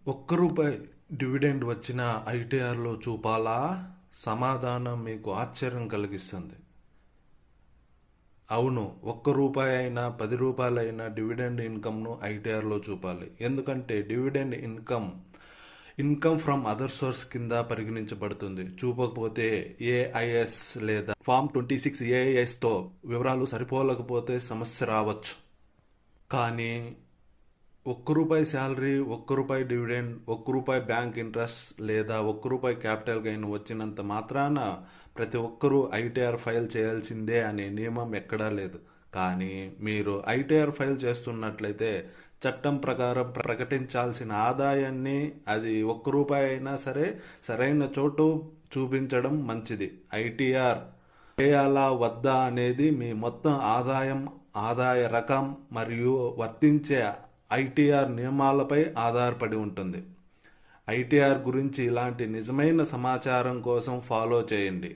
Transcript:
రూ. 1 డివిడెండ్ వచ్చిన ఐటీఆర్లో చూపాలా? సమాధానం మీకు ఆశ్చర్యం కలిగిస్తుంది. అవును, రూపాయి అయినా రూ. 10 డివిడెండ్ ఇన్కమ్ను ఐటీఆర్లో చూపాలి. ఎందుకంటే dividend income from other source కింద పరిగణించబడుతుంది. చూపకపోతే ఏఐఎస్ లేదా ఫామ్ 26 ఏఐఎస్తో వివరాలు సరిపోలకపోతే సమస్య రావచ్చు. కానీ రూపాయి శాలరీ, రూపాయి డివిడెండ్, రూపాయి బ్యాంక్ ఇంట్రెస్ట్ లేదా రూపాయి క్యాపిటల్ గెయిన్ వచ్చినంత మాత్రాన ప్రతి ఒక్కరూ ఐటీఆర్ ఫైల్ చేయాల్సిందే అనే నియమం ఎక్కడా లేదు. కానీ మీరు ఐటీఆర్ ఫైల్ చేస్తున్నట్లయితే చట్టం ప్రకారం ప్రకటించాల్సిన ఆదాయాన్ని, అది రూపాయి అయినా సరే, సరైన చోటు చూపించడం మంచిది. ఐటీఆర్ చేయాలా వద్దా అనేది మీ మొత్తం ఆదాయం, ఆదాయ రకం మరియు వర్తించే ఐటీఆర్ నియమాలపై ఆధారపడి ఉంటుంది. ఐటీఆర్ గురించి ఇలాంటి నిజమైన సమాచారం కోసం ఫాలో చేయండి.